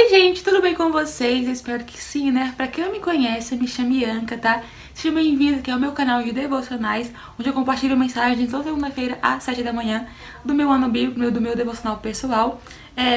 Oi gente, tudo bem com vocês? Eu espero que sim, né? Pra quem não me conhece, eu me chamo Ianca, tá? Seja bem-vindo aqui ao meu canal de devocionais, onde eu compartilho mensagens toda segunda-feira às 7 da manhã do meu ano bíblico, do meu devocional pessoal.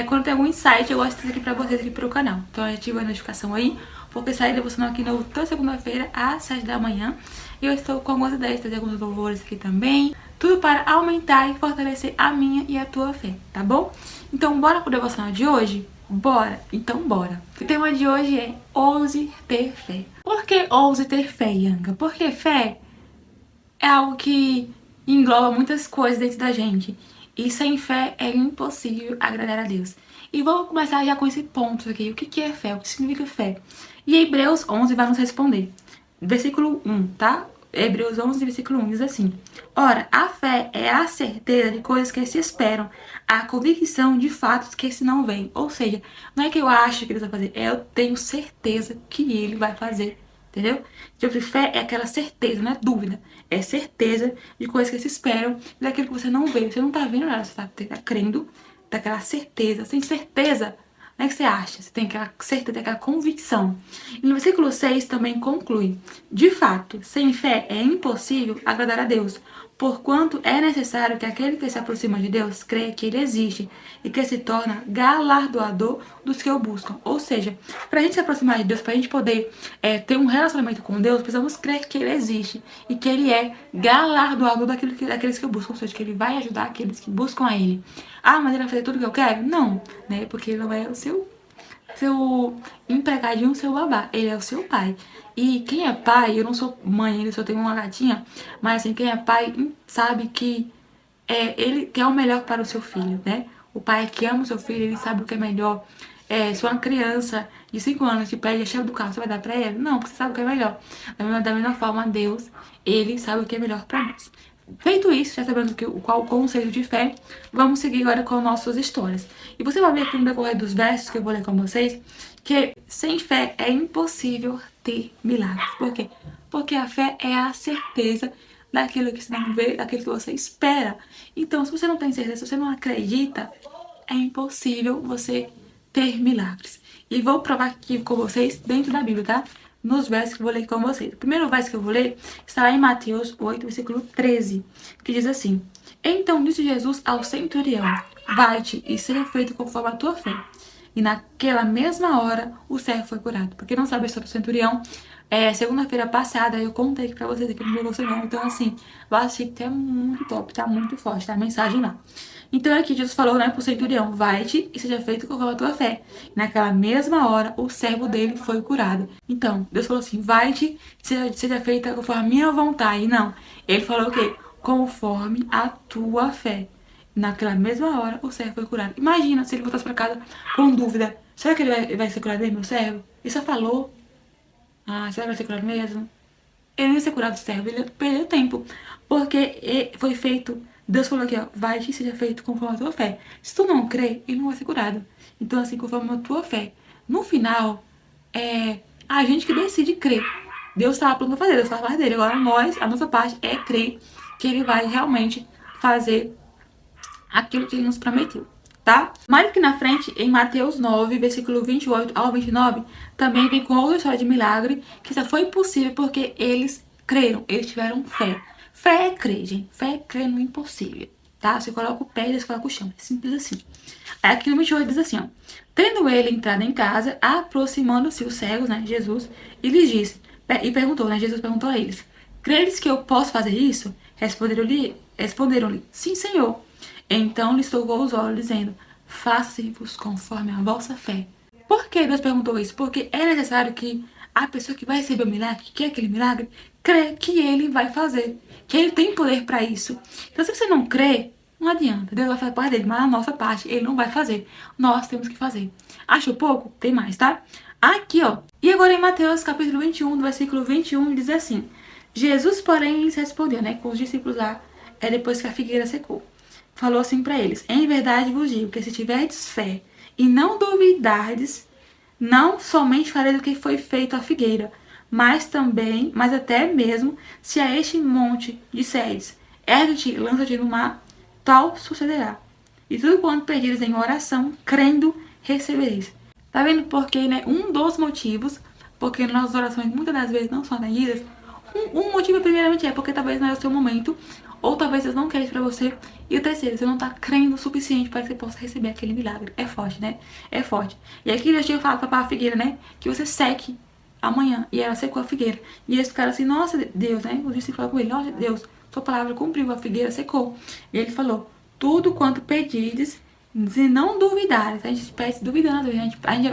Quando tem algum insight, eu gosto de trazer aqui pra vocês aqui pro canal. Então ativa a notificação aí, porque sai devocional aqui toda segunda-feira às 7 da manhã. E eu estou com algumas ideias, trazer alguns louvores aqui também. Tudo para aumentar e fortalecer a minha e a tua fé, tá bom? Então bora pro devocional de hoje? Bora? Então bora. O tema de hoje é ouse ter fé. Por que ouse ter fé, Ianca? Porque fé é algo que engloba muitas coisas dentro da gente. E sem fé é impossível agradar a Deus. E vou começar já com esse ponto aqui. O que é fé? O que significa fé? E Hebreus 11 vai nos responder. Versículo 1, tá? Hebreus 11, versículo 1 diz assim: Ora, a fé é a certeza de coisas que se esperam, a convicção de fatos que se não veem. Ou seja, não é que eu acho que Deus vai fazer, eu tenho certeza que Ele vai fazer. Entendeu? Tipo, fé é aquela certeza, não é dúvida. É certeza de coisas que se esperam e daquilo que você não vê. Você não tá vendo nada, você tá crendo daquela certeza. Sem certeza, não é que você acha, você tem aquela certeza, aquela convicção. E no versículo 6 também conclui: De fato, sem fé é impossível agradar a Deus, porquanto é necessário que aquele que se aproxima de Deus creia que Ele existe e que se torna galardoador dos que o buscam. Ou seja, para a gente se aproximar de Deus, para a gente poder ter um relacionamento com Deus, precisamos crer que Ele existe e que Ele é galardoador daqueles que o buscam, ou seja, que Ele vai ajudar aqueles que buscam a Ele. Ah, mas Ele vai fazer tudo o que eu quero? Não, né? Porque Ele não é o seu empregadinho, seu babá. Ele é o seu pai. E quem é pai, eu não sou mãe ainda, só tenho uma gatinha, mas assim, quem é pai sabe que ele quer o melhor para o seu filho, né? O pai que ama o seu filho, ele sabe o que é melhor. Se uma criança de 5 anos te pede a chave do carro, você vai dar pra ele? Não, porque você sabe o que é melhor. Da mesma forma, Deus, ele sabe o que é melhor pra nós. Feito isso, já sabendo qual o conceito de fé, vamos seguir agora com nossas histórias. E você vai ver aqui no decorrer dos versos que eu vou ler com vocês, que sem fé é impossível ter milagres. Por quê? Porque a fé é a certeza daquilo que você não vê, daquilo que você espera. Então, se você não tem certeza, se você não acredita, é impossível você ter milagres. E vou provar aqui com vocês dentro da Bíblia, tá? Nos versos que eu vou ler com vocês. O primeiro verso que eu vou ler está lá em Mateus 8, versículo 13, que diz assim: Então disse Jesus ao centurião: Vai-te e seja feito conforme a tua fé. E naquela mesma hora o servo foi curado. Porque não sabe sobre o centurião, segunda-feira passada eu contei aqui pra vocês aqui no meu devocional. Então, assim, vai assistir que é muito top, tá muito forte, tá? A mensagem lá. Então aqui Jesus falou, né, pro centurião: Vai-te e seja feito conforme a tua fé. E naquela mesma hora o servo dele foi curado. Então, Deus falou assim: Vai-te e seja feita conforme a minha vontade. Não, ele falou o quê? Conforme a tua fé. Naquela mesma hora, o servo foi curado. Imagina se ele voltasse pra casa com dúvida: será que ele vai ser curado mesmo, meu servo? Ele só falou: Ah, será que vai ser curado mesmo? Ele não ia ser curado, servo, ele perdeu tempo. Porque foi feito, Deus falou aqui, ó: Vai-te e seja feito conforme a tua fé. Se tu não crê, ele não vai ser curado. Então, assim, conforme a tua fé. No final, a gente que decide crer. Deus estava pronto pra fazer, Deus faz parte dele. Agora, a nossa parte é crer que ele vai realmente fazer aquilo que ele nos prometeu, tá? Mais aqui na frente, em Mateus 9, versículo 28 ao 29, também vem com outra história de milagre, que só foi possível porque eles creram, eles tiveram fé. Fé é crer, gente. Fé é crer no impossível, tá? Você coloca o pé e você coloca o chão. É simples assim. Aí aqui no 28 diz assim, ó: Tendo ele entrado em casa, aproximando-se os cegos, né, Jesus, e lhes disse, e perguntou, né, Jesus perguntou a eles: Credes que eu posso fazer isso? Responderam-lhe, sim, Senhor. Então lhes tocou os olhos, dizendo: Faça-se-vos conforme a vossa fé. Por que Deus perguntou isso? Porque é necessário que a pessoa que vai receber o milagre, que quer aquele milagre, crê que ele vai fazer, que ele tem poder para isso. Então, se você não crê, não adianta. Deus vai fazer parte dele, mas a nossa parte ele não vai fazer. Nós temos que fazer. Achou pouco? Tem mais, tá? Aqui, ó. E agora em Mateus capítulo 21, do versículo 21, diz assim: Jesus, porém, lhes respondeu, né, com os discípulos lá, depois que a figueira secou. Falou assim para eles: Em verdade vos digo que se tiverdes fé e não duvidardes, não somente farei do que foi feito à figueira, mas até mesmo se a este monte disseres: Ergue-te, lança-te no mar, tal sucederá. E tudo quanto pedires em oração, crendo, recebereis. Tá vendo? Porque, né, um dos motivos, porque nossas orações muitas das vezes não são atendidas, um motivo primeiramente é porque talvez não é o seu momento, ou talvez Deus não quer isso pra você, e o terceiro, você não tá crendo o suficiente para que você possa receber aquele milagre. É forte, né? É forte. E aqui eu tinha falado pra figueira, né, que você seque amanhã, e ela secou a figueira. E eles ficaram assim, nossa Deus, né, o discípulo falou com ele, nossa Deus, sua palavra cumpriu, a figueira secou. E ele falou, tudo quanto pedides, se não duvidares. A gente pede duvidando,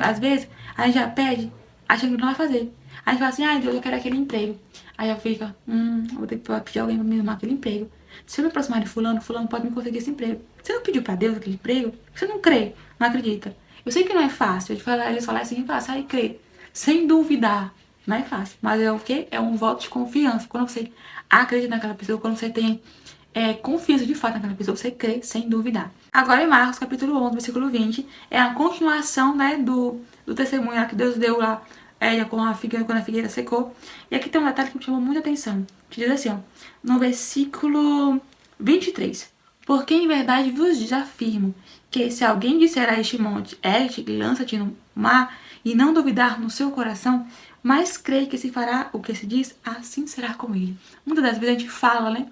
às vezes, a gente já pede achando que não vai fazer. Aí a gente fala assim, ai Deus, eu quero aquele emprego. Aí eu fico, eu vou ter que pedir alguém pra me arrumar aquele emprego. Se eu me aproximar de fulano, fulano pode me conseguir esse emprego. Você não pediu pra Deus aquele emprego? Você não crê, não acredita. Eu sei que não é fácil, eles falam assim, fácil, aí crê. Sem duvidar. Não é fácil. Mas é o quê? É um voto de confiança. Quando você acredita naquela pessoa, quando você tem confiança de fato naquela pessoa, você crê sem duvidar. Agora em Marcos, capítulo 11, versículo 20, é a continuação, né, do testemunho que Deus deu lá com a figueira, quando a figueira secou. E aqui tem um detalhe que me chamou muita atenção, que diz assim, ó, no versículo 23. Porque em verdade vos desafirmo que se alguém disser a este monte, ergue e lança-te no mar, e não duvidar no seu coração, mas crê que se fará o que se diz, assim será com ele. Muitas das vezes a gente fala, né?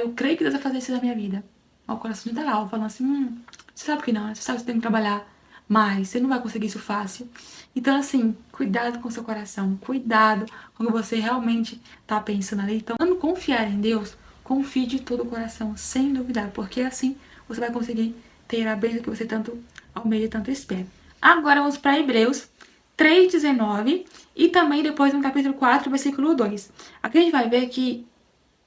Eu creio que Deus vai fazer isso na minha vida. O coração tá lá, falando assim, você sabe que não, você sabe que você tem que trabalhar mais, você não vai conseguir isso fácil. Então, assim, cuidado com o seu coração, cuidado quando você realmente tá pensando ali. Então, quando confiar em Deus, confie de todo o coração, sem duvidar, porque assim você vai conseguir ter a bênção que você tanto almeja, tanto espera. Agora vamos para Hebreus 3,19 e também depois no capítulo 4, versículo 2. Aqui a gente vai ver que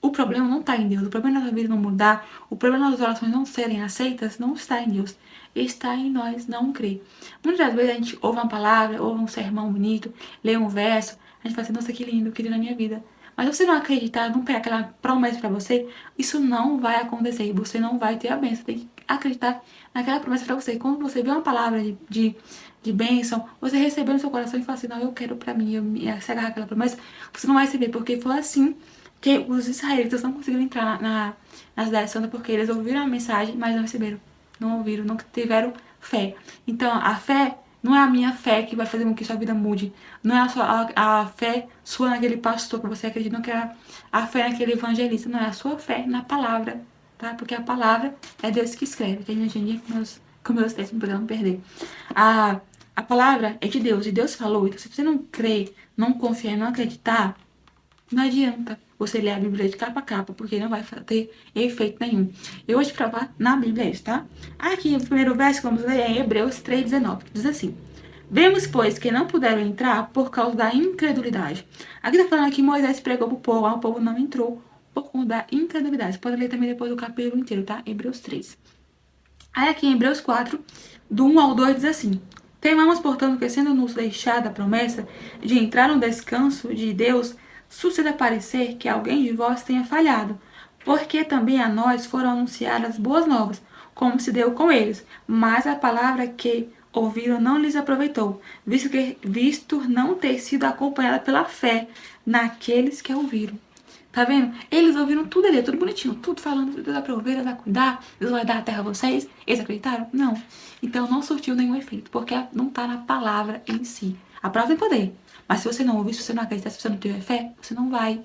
o problema não está em Deus, o problema da nossa vida não mudar, o problema das orações não serem aceitas, não está em Deus, está em nós não crer. Muitas das vezes a gente ouve uma palavra, ouve um sermão bonito, lê um verso, a gente fala assim, nossa, que lindo na minha vida. Mas se você não acreditar, não pegar aquela promessa para você, isso não vai acontecer, você não vai ter a bênção, tem que acreditar naquela promessa para você. Quando você vê uma palavra de bênção, você recebeu no seu coração e fala assim, não, eu quero para mim, se agarrar aquela promessa, você não vai receber, porque foi assim que os israelitas não conseguiram entrar na cidade santa porque eles ouviram a mensagem, mas não receberam. Não ouviram, não tiveram fé. Então, a fé não é a minha fé que vai fazer com que sua vida mude. Não é a fé sua naquele pastor que você acredita, não é a fé naquele evangelista. Não, é a sua fé na palavra, tá? Porque a palavra é Deus que escreve. Que a gente entende com meus textos, não perder. A palavra é de Deus, e Deus falou. Então, se você não crer, não confiar, não acreditar, não adianta você ler a Bíblia de capa a capa, porque não vai ter efeito nenhum. Eu vou te provar na Bíblia isso, tá? Aqui, o primeiro verso que vamos ler é Hebreus 3,19, que diz assim: Vemos, pois, que não puderam entrar por causa da incredulidade. Aqui tá falando que Moisés pregou pro povo, o povo não entrou por conta da incredulidade. Você pode ler também depois do capítulo inteiro, tá? Hebreus 3. Aí aqui em Hebreus 4, do 1 ao 2, diz assim: Temamos, portanto, que sendo-nos deixada a promessa de entrar no descanso de Deus, suceda parecer que alguém de vós tenha falhado, porque também a nós foram anunciadas boas novas, como se deu com eles, mas a palavra que ouviram não lhes aproveitou, visto não ter sido acompanhada pela fé naqueles que a ouviram. Tá vendo? Eles ouviram tudo ali, tudo bonitinho, tudo falando, Deus vai prover, Deus vai cuidar, Deus vai dar a terra a vocês. Eles acreditaram? Não. Então não surtiu nenhum efeito, porque não tá na palavra em si. A palavra tem poder, mas se você não ouvir, se você não acreditar, se você não tiver fé, você não vai.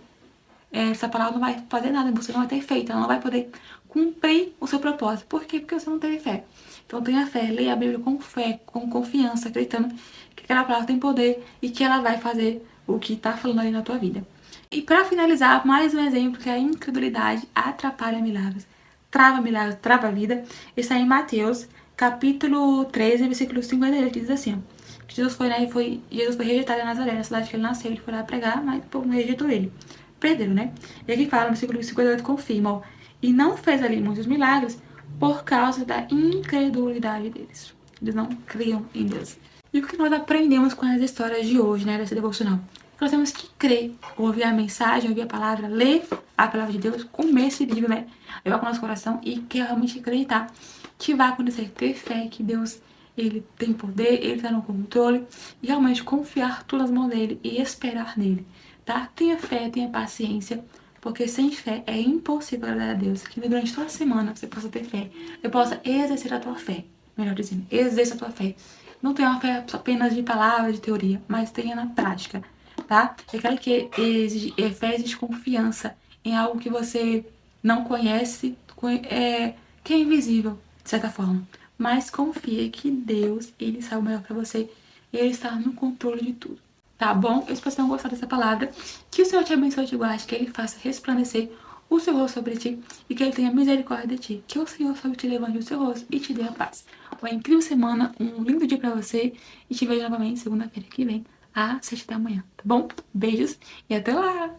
Essa palavra não vai fazer nada, você não vai ter efeito, ela não vai poder cumprir o seu propósito. Por quê? Porque você não teve fé. Então tenha fé, leia a Bíblia com fé, com confiança, acreditando que aquela palavra tem poder e que ela vai fazer o que tá falando ali na tua vida. E para finalizar, mais um exemplo que a incredulidade atrapalha milagres, trava a vida. Está em Mateus, capítulo 13, versículo 58, diz assim, ó, que Jesus foi rejeitado em Nazaré, na cidade que ele nasceu, ele foi lá pregar, mas o povo não rejeitou ele. Perderam, né? E aqui fala, no versículo 58, confirma, ó, e não fez ali muitos milagres por causa da incredulidade deles. Eles não criam em Deus. E o que nós aprendemos com as histórias de hoje, né, dessa devocional? Nós temos que crer, ouvir a mensagem, ouvir a palavra, ler a palavra de Deus, comer esse livro, né? Levar para o nosso coração e que realmente acreditar que vai acontecer, ter fé que Deus, ele tem poder, ele está no controle e realmente confiar tudo nas mãos dele e esperar nele, tá? Tenha fé, tenha paciência, porque sem fé é impossível agradar a Deus. Que durante toda a semana você possa ter fé, você possa exercer a tua fé, melhor dizendo, exerça a tua fé não tenha uma fé apenas de palavras, de teoria, mas tenha na prática, tá? É aquela que fé exige confiança em algo que você não conhece, que é invisível, de certa forma. Mas confie que Deus, Ele sabe o melhor para você e Ele está no controle de tudo. Tá bom? Eu espero que vocês tenham gostado dessa palavra. Que o Senhor te abençoe e te guarde, que Ele faça resplandecer o seu rosto sobre ti e que Ele tenha misericórdia de ti. Que o Senhor sobre te levante o seu rosto e te dê a paz. Uma incrível semana, um lindo dia pra você e te vejo novamente segunda-feira que vem, às 7 da manhã, tá bom? Beijos e até lá!